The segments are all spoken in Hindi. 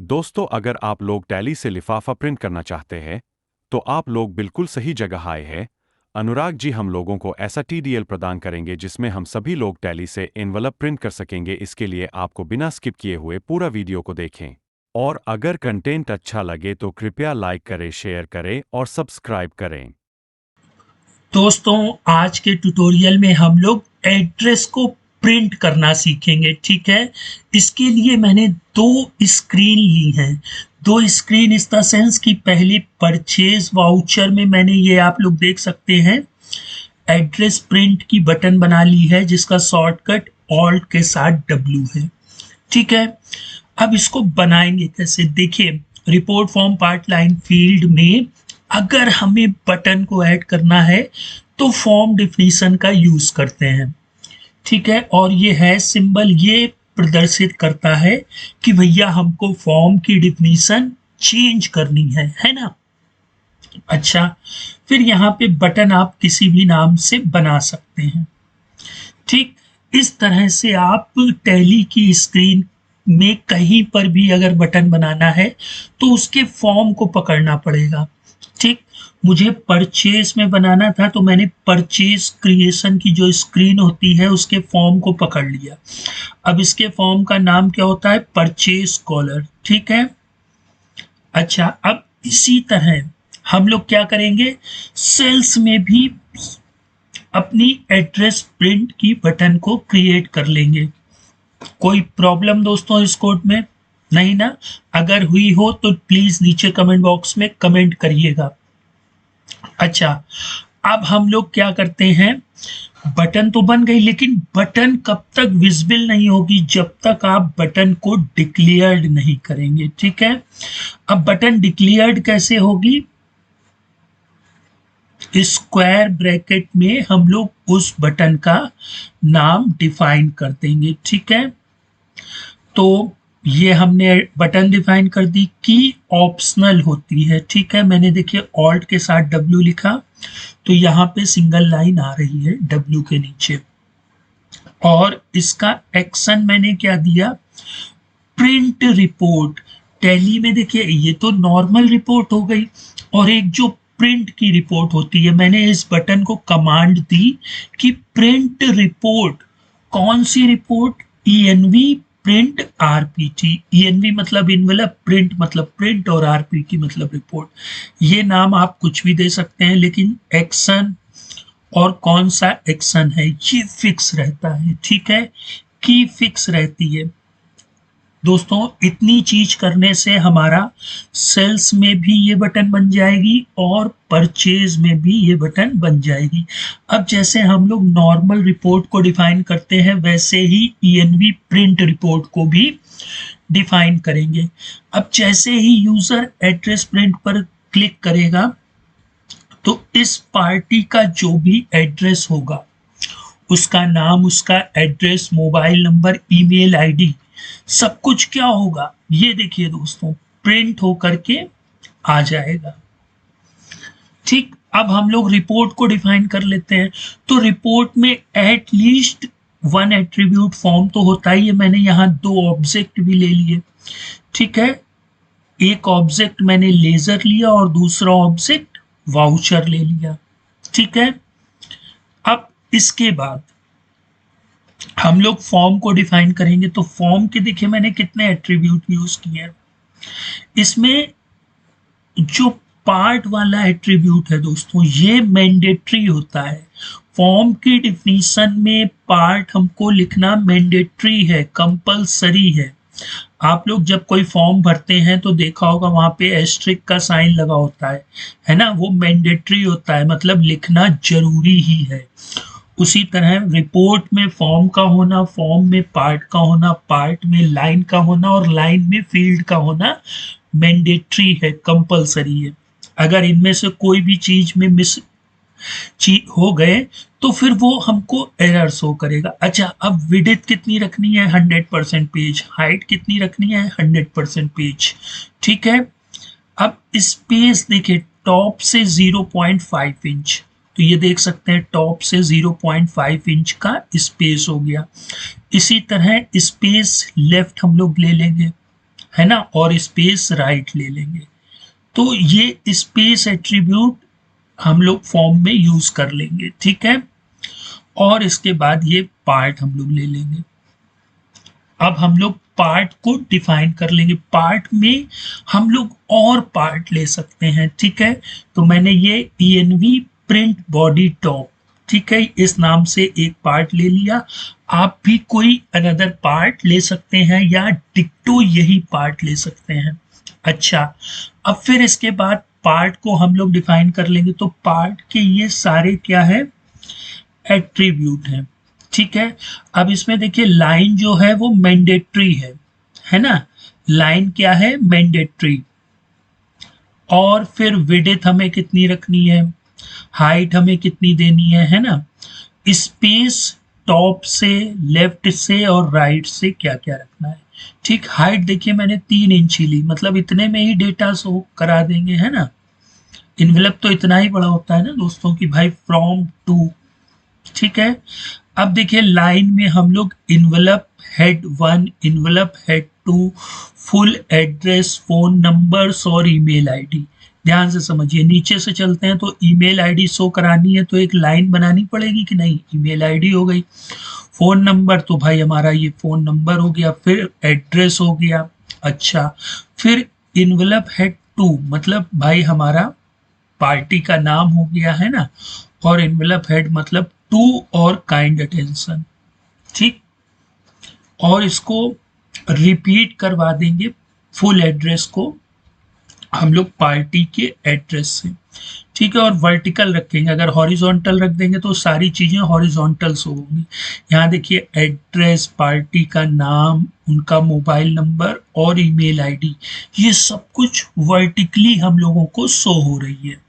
दोस्तों, अगर आप लोग टैली से लिफाफा प्रिंट करना चाहते हैं तो आप लोग बिल्कुल सही जगह आए हैं। अनुराग जी हम लोगों को ऐसा टीडीएल प्रदान करेंगे जिसमें हम सभी लोग टैली से एनवलप प्रिंट कर सकेंगे। इसके लिए आपको बिना स्किप किए हुए पूरा वीडियो को देखें और अगर कंटेंट अच्छा लगे तो कृपया लाइक करें, शेयर करें और सब्सक्राइब करें। दोस्तों, आज के ट्यूटोरियल में हम लोग एड्रेस को प्रिंट करना सीखेंगे। ठीक है, इसके लिए मैंने दो स्क्रीन ली हैं। दो स्क्रीन इस द सेंस कि पहली परचेज वाउचर में मैंने ये आप लोग देख सकते हैं एड्रेस प्रिंट की बटन बना ली है जिसका शॉर्टकट ऑल्ट के साथ डब्ल्यू है। ठीक है, अब इसको बनाएंगे कैसे, देखिए report form part line field में अगर हमें बटन को ऐड करना है तो फॉर्म डिफिनीशन का यूज करते हैं। ठीक है, और ये है सिंबल, ये प्रदर्शित करता है कि भैया हमको फॉर्म की डिफिनीशन चेंज करनी है ना। अच्छा, फिर यहाँ पे बटन आप किसी भी नाम से बना सकते हैं। ठीक, इस तरह से आप टैली की स्क्रीन में कहीं पर भी अगर बटन बनाना है तो उसके फॉर्म को पकड़ना पड़ेगा। ठीक, मुझे परचेज में बनाना था तो मैंने परचेज क्रिएशन की जो स्क्रीन होती है उसके फॉर्म को पकड़ लिया। अब इसके फॉर्म का नाम क्या होता है, परचेज कॉलर। ठीक है, अच्छा, अब इसी तरह हम लोग क्या करेंगे, सेल्स में भी अपनी एड्रेस प्रिंट की बटन को क्रिएट कर लेंगे। कोई प्रॉब्लम दोस्तों इस कोड में नहीं ना? अगर हुई हो तो प्लीज नीचे कमेंट बॉक्स में कमेंट करिएगा। अच्छा, अब हम लोग क्या करते हैं, बटन तो बन गई लेकिन बटन कब तक विजिबल नहीं होगी, जब तक आप बटन को डिक्लेयर्ड नहीं करेंगे। ठीक है, अब बटन डिक्लेयर्ड कैसे होगी, स्क्वायर ब्रैकेट में हम लोग उस बटन का नाम डिफाइन कर देंगे। ठीक है, तो ये हमने बटन डिफाइन कर दी। की ऑप्शनल होती है। ठीक है, मैंने देखिए ऑल्ट के साथ डब्ल्यू लिखा तो यहाँ पे सिंगल लाइन आ रही है डब्ल्यू के नीचे, और इसका एक्शन मैंने क्या दिया, प्रिंट रिपोर्ट। टैली में देखिए ये तो नॉर्मल रिपोर्ट हो गई, और एक जो प्रिंट की रिपोर्ट होती है, मैंने इस बटन को कमांड दी कि प्रिंट रिपोर्ट। कौन सी report, ENV print RPT। ENV मतलब इनवेलप, प्रिंट मतलब प्रिंट, और RPT मतलब रिपोर्ट। ये नाम आप कुछ भी दे सकते हैं लेकिन एक्शन और कौन सा एक्शन है ये फिक्स रहता है। ठीक है, की फिक्स रहती है। दोस्तों, इतनी चीज करने से हमारा सेल्स में भी ये बटन बन जाएगी और परचेज में भी ये बटन बन जाएगी। अब जैसे हम लोग नॉर्मल रिपोर्ट को डिफाइन करते हैं वैसे ही ENV प्रिंट रिपोर्ट को भी डिफाइन करेंगे। अब जैसे ही यूजर एड्रेस प्रिंट पर क्लिक करेगा तो इस पार्टी का जो भी एड्रेस होगा, उसका नाम, उसका address, mobile number, email ID, सब कुछ क्या होगा, ये देखिए दोस्तों, प्रिंट होकर के आ जाएगा। ठीक, अब हम लोग रिपोर्ट को डिफाइन कर लेते हैं। तो रिपोर्ट में at least one attribute form तो होता ही है। मैंने यहाँ दो ऑब्जेक्ट भी ले लिए। ठीक है, एक ऑब्जेक्ट मैंने लेजर लिया और दूसरा ऑब्जेक्ट वाउचर ले लिया। ठीक है, अब इसके बाद हम लोग फॉर्म को डिफाइन करेंगे। तो फॉर्म के देखिए मैंने कितने एट्रीब्यूट यूज किए हैं। इसमें जो पार्ट वाला एट्रीब्यूट है दोस्तों, ये मैंडेटरी होता है। फॉर्म की डिफिनीशन में पार्ट हमको लिखना मैंडेटरी है, कंपलसरी है। आप लोग जब कोई फॉर्म भरते हैं तो देखा होगा वहां पे एस्ट्रिक का साइन लगा होता है ना, वो मैंडेटरी होता है, मतलब लिखना जरूरी ही है। उसी तरह रिपोर्ट में फॉर्म का होना, फॉर्म में पार्ट का होना, पार्ट में लाइन का होना, और लाइन में फील्ड का होना मैंडेटरी है, कंपलसरी है। अगर इनमें से कोई भी चीज में मिस हो गए तो फिर वो हमको एरर शो करेगा। अच्छा, अब विड्थ कितनी रखनी है, 100% पेज। हाइट कितनी रखनी है, 100% पेज। ठीक है, अब स्पेस देखिए, टॉप से 0.5 इंच, तो ये देख सकते हैं टॉप से 0.5 इंच का स्पेस हो गया। इसी तरह स्पेस लेफ्ट हम लोग ले लेंगे, है ना, और स्पेस राइट ले लेंगे। तो ये स्पेस एट्रीब्यूट हम लोग फॉर्म में यूज कर लेंगे, ठीक है। और इसके बाद ये पार्ट हम लोग ले लेंगे। अब हम लोग पार्ट को डिफाइन कर लेंगे। पार्ट में हम लोग और पार्ट ले सकते हैं, ठीक है। तो मैंने ये env प्रिंट बॉडी टॉप, ठीक है, इस नाम से एक पार्ट ले लिया। आप भी कोई अनदर पार्ट ले सकते हैं या डिक्टो यही पार्ट ले सकते हैं। अच्छा, अब फिर इसके बाद पार्ट को हम लोग डिफाइन कर लेंगे। तो पार्ट के ये सारे क्या है, एट्रीब्यूट हैं, ठीक है। अब इसमें देखिए लाइन जो है वो मैंडेटरी है ना, लाइन क्या है, मैंडेटरी। और फिर विड्थ हमें कितनी रखनी है, हाइट हमें कितनी देनी है ना। स्पेस टॉप से, लेफ्ट से और राइट से क्या क्या रखना है, ठीक। हाइट देखिए मैंने 3 इंच ली, मतलब इतने में ही डेटा शो करा देंगे, है ना। इन्वेलप तो इतना ही बड़ा होता है ना दोस्तों कि भाई फ्रॉम टू, ठीक है। अब देखिए लाइन में हम लोग envelope head 1, envelope head 2, full address, phone numbers और ईमेल आईडी। ध्यान से समझिए, नीचे से चलते हैं तो ईमेल आईडी शो करानी है तो एक लाइन बनानी पड़ेगी कि नहीं, ईमेल आईडी हो गई। फोन नंबर तो भाई हमारा ये फोन नंबर हो गया, फिर एड्रेस हो गया। अच्छा, फिर इन्वेलप हेड 2 मतलब भाई हमारा पार्टी का नाम हो गया, है ना। और इन्वेलप हेड मतलब टू और काइंड अटेंशन, ठीक। और इसको रिपीट करवा देंगे फुल एड्रेस को हम लोग पार्टी के एड्रेस से, ठीक है। और वर्टिकल रखेंगे, अगर हॉरिजॉन्टल रख देंगे तो सारी चीजें हॉरिजॉन्टल शो होंगी। यहाँ देखिए एड्रेस, पार्टी का नाम, उनका मोबाइल नंबर और ईमेल आईडी, ये सब कुछ वर्टिकली हम लोगों को शो हो रही है।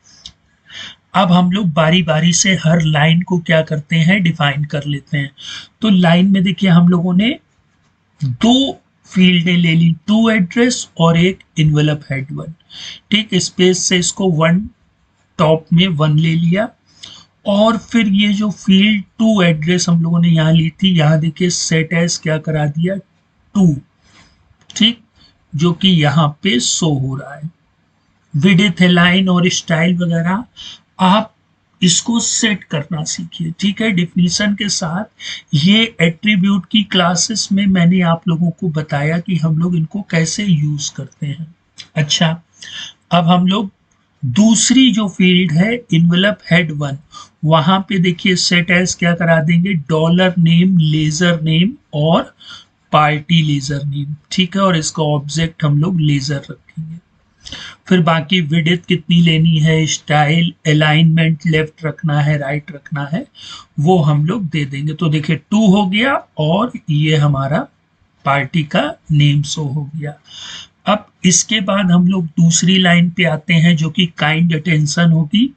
अब हम लोग बारी बारी से हर लाइन को क्या करते हैं, डिफाइन कर लेते हैं। तो लाइन में देखिए हम लोगों ने 2 फील्डें ले ली, 2 एड्रेस और एक इन्वेलप हेड 1, ठीक। स्पेस से इसको 1 टॉप में 1 ले लिया। और फिर ये जो फील्ड 2 एड्रेस हम लोगों ने यहाँ ली थी, यहाँ देखिए सेट एज क्या करा दिया, 2, ठीक, जो कि यहाँ पे शो हो रहा है। विड्थ, लाइन और स्टाइल वगैरह आप इसको सेट करना सीखिए, ठीक है, डिफिनीशन के साथ। ये एट्रीब्यूट की क्लासेस में मैंने आप लोगों को बताया कि हम लोग इनको कैसे यूज करते हैं। अच्छा, अब हम लोग दूसरी जो फील्ड है इन्वेलप हेड 1, वहां पे देखिए सेट एज क्या करा देंगे, डॉलर नेम, लेजर नेम और पार्टी लेजर नेम, ठीक है। और इसका ऑब्जेक्ट हम लोग लेजर रखेंगे। फिर बाकी विड्थ कितनी लेनी है, स्टाइल, अलाइनमेंट, लेफ्ट रखना है, राइट रखना है, वो हम लोग दे देंगे। तो देखिए 2 हो गया और ये हमारा पार्टी का नेम शो हो गया। अब इसके बाद हम लोग दूसरी लाइन पे आते हैं जो कि काइंड अटेंशन होगी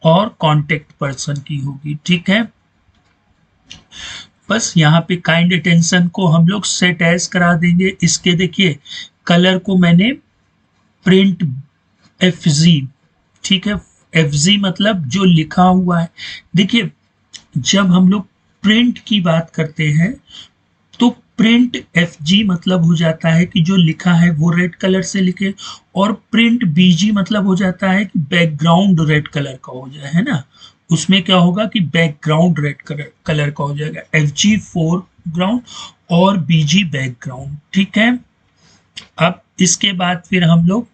और कॉन्टेक्ट पर्सन की होगी, ठीक है। बस यहाँ पे काइंड अटेंशन को हम लोग सेट एज करा देंगे। इसके देखिए कलर को मैंने प्रिंट FG, ठीक है। FG मतलब जो लिखा हुआ है। देखिए जब हम लोग प्रिंट की बात करते हैं तो प्रिंट FG मतलब हो जाता है कि जो लिखा है वो रेड कलर से लिखे, और प्रिंट BG मतलब हो जाता है कि बैकग्राउंड रेड कलर का हो जाए, है ना। उसमें क्या होगा कि बैकग्राउंड रेड कलर का हो जाएगा। FG फोरग्राउंड और BG बैकग्राउंड, ठीक है। अब इसके बाद फिर हम लोग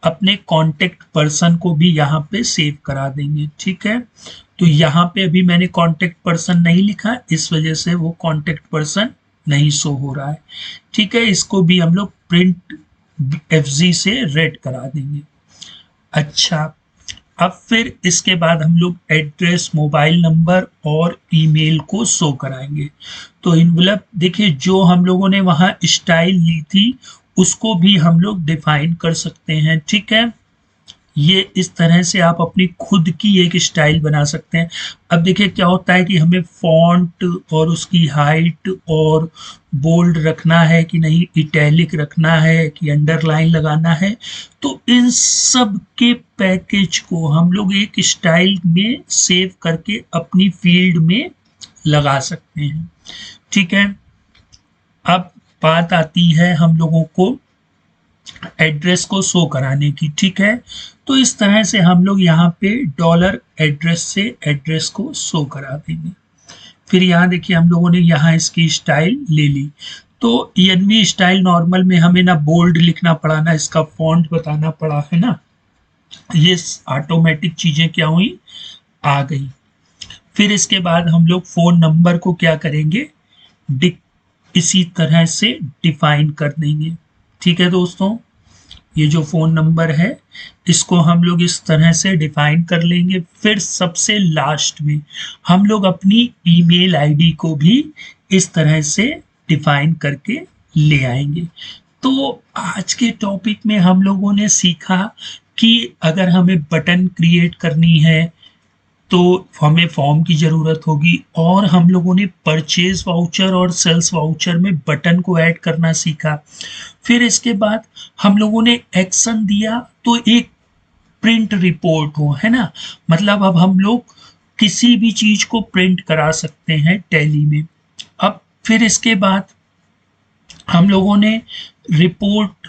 अपने कांटेक्ट पर्सन को भी यहाँ पे सेव करा देंगे, ठीक है। तो यहाँ पे अभी मैंने कांटेक्ट पर्सन नहीं लिखा, इस वजह से वो कांटेक्ट पर्सन नहीं शो हो रहा है, ठीक है। इसको भी हम लोग प्रिंट FG से रेड करा देंगे। अच्छा, अब फिर इसके बाद हम लोग एड्रेस, मोबाइल नंबर और ईमेल को शो कराएंगे। तो इन्वेलप देखिए जो हम लोगों ने वहाँ स्टाइल ली थी उसको भी हम लोग डिफाइन कर सकते हैं, ठीक है। ये इस तरह से आप अपनी खुद की एक स्टाइल बना सकते हैं। अब देखिए क्या होता है कि हमें फॉन्ट और उसकी हाइट और बोल्ड रखना है कि नहीं, इटैलिक रखना है कि अंडरलाइन लगाना है। तो इन सब के पैकेज को हम लोग एक स्टाइल में सेव करके अपनी फील्ड में लगा सकते हैं, ठीक है। अब बात आती है हम लोगों को एड्रेस को शो कराने की, ठीक है। तो इस तरह से हम लोग यहाँ पे डॉलर एड्रेस से एड्रेस को शो करा देंगे। फिर यहाँ देखिए हम लोगों ने यहाँ इसकी स्टाइल ले ली। तो ENV स्टाइल नॉर्मल में हमें ना बोल्ड लिखना पड़ा, ना इसका फॉन्ट बताना पड़ा, है ना। ये ऑटोमेटिक चीजें क्या हुई, आ गई। फिर इसके बाद हम लोग फोन नंबर को क्या करेंगे, इसी तरह से डिफाइन कर देंगे, ठीक है दोस्तों। ये जो फोन नंबर है इसको हम लोग इस तरह से डिफाइन कर लेंगे। फिर सबसे लास्ट में हम लोग अपनी ईमेल आईडी को भी इस तरह से डिफाइन करके ले आएंगे। तो आज के टॉपिक में हम लोगों ने सीखा कि अगर हमें बटन क्रिएट करनी है तो हमें फॉर्म की ज़रूरत होगी, और हम लोगों ने परचेज वाउचर और सेल्स वाउचर में बटन को ऐड करना सीखा। फिर इसके बाद हम लोगों ने एक्शन दिया तो एक प्रिंट रिपोर्ट हो, है ना। मतलब अब हम लोग किसी भी चीज़ को प्रिंट करा सकते हैं टैली में। अब फिर इसके बाद हम लोगों ने report,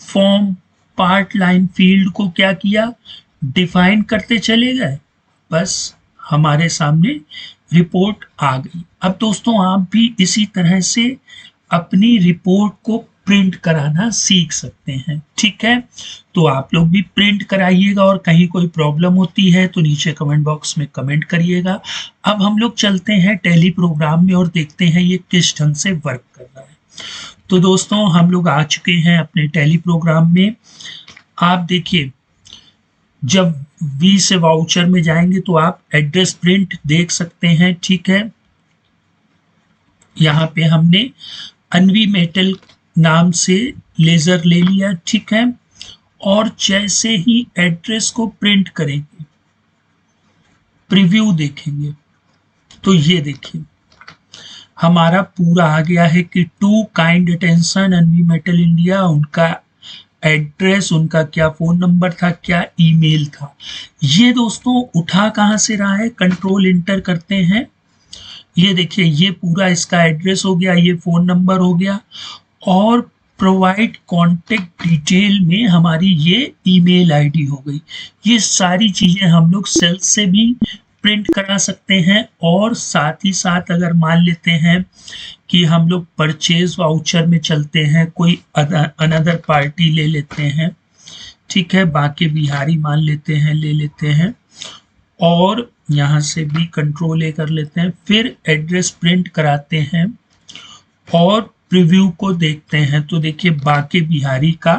form, part line, field को क्या किया, डिफाइन करते चले गए, बस हमारे सामने रिपोर्ट आ गई। अब दोस्तों आप भी इसी तरह से अपनी रिपोर्ट को प्रिंट कराना सीख सकते हैं, ठीक है। तो आप लोग भी प्रिंट कराइएगा, और कहीं कोई प्रॉब्लम होती है तो नीचे कमेंट बॉक्स में कमेंट करिएगा। अब हम लोग चलते हैं टैली प्रोग्राम में और देखते हैं ये किस ढंग से वर्क कर रहा है। तो दोस्तों हम लोग आ चुके हैं अपने टैली प्रोग्राम में। आप देखिए जब वी से वाउचर में जाएंगे तो आप एड्रेस प्रिंट देख सकते हैं, ठीक है। यहाँ पे हमने अनवी मेटल नाम से लेजर ले लिया, ठीक है। और जैसे ही एड्रेस को प्रिंट करेंगे, प्रीव्यू देखेंगे, तो ये देखिए हमारा पूरा आ गया है कि to kind attention Anvi metal India, उनका एड्रेस, उनका क्या फ़ोन नंबर था, क्या ईमेल था। ये दोस्तों उठा कहाँ से रहा है, कंट्रोल इंटर करते हैं, ये देखिए ये पूरा इसका एड्रेस हो गया, ये फ़ोन नंबर हो गया, और प्रोवाइड कॉन्टेक्ट डिटेल में हमारी ये ईमेल आईडी हो गई। ये सारी चीज़ें हम लोग सेल्स से भी प्रिंट करा सकते हैं, और साथ ही साथ अगर मान लेते हैं कि हम लोग परचेज वाउचर में चलते हैं, कोई अनदर पार्टी ले लेते हैं, ठीक है, बाकी बिहारी मान लेते हैं, ले लेते हैं, और यहाँ से भी कंट्रोल ए कर लेते हैं, फिर एड्रेस प्रिंट कराते हैं और प्रीव्यू को देखते हैं। तो देखिए बाकी बिहारी का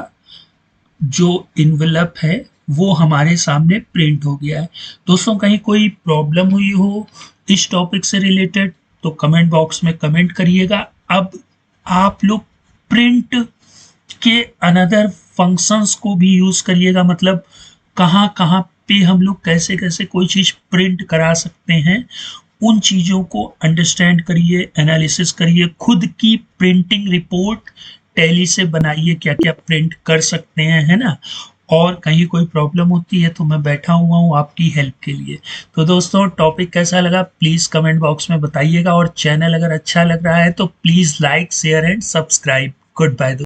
जो इन्वेलप है वो हमारे सामने प्रिंट हो गया है। दोस्तों कहीं कोई प्रॉब्लम हुई हो इस टॉपिक से रिलेटेड तो कमेंट बॉक्स में कमेंट करिएगा। अब आप लोग प्रिंट के अनदर फंक्शंस को भी यूज़ करिएगा, मतलब कहाँ कहाँ पे हम लोग कैसे कैसे कोई चीज़ प्रिंट करा सकते हैं, उन चीज़ों को अंडरस्टैंड करिए, एनालिसिस करिए, खुद की प्रिंटिंग रिपोर्ट टैली से बनाइए, क्या क्या प्रिंट कर सकते हैं, है ना। और कहीं कोई प्रॉब्लम होती है तो मैं बैठा हुआ हूँ आपकी हेल्प के लिए। तो दोस्तों टॉपिक कैसा लगा प्लीज़ कमेंट बॉक्स में बताइएगा, और चैनल अगर अच्छा लग रहा है तो please like, share and subscribe. Good bye.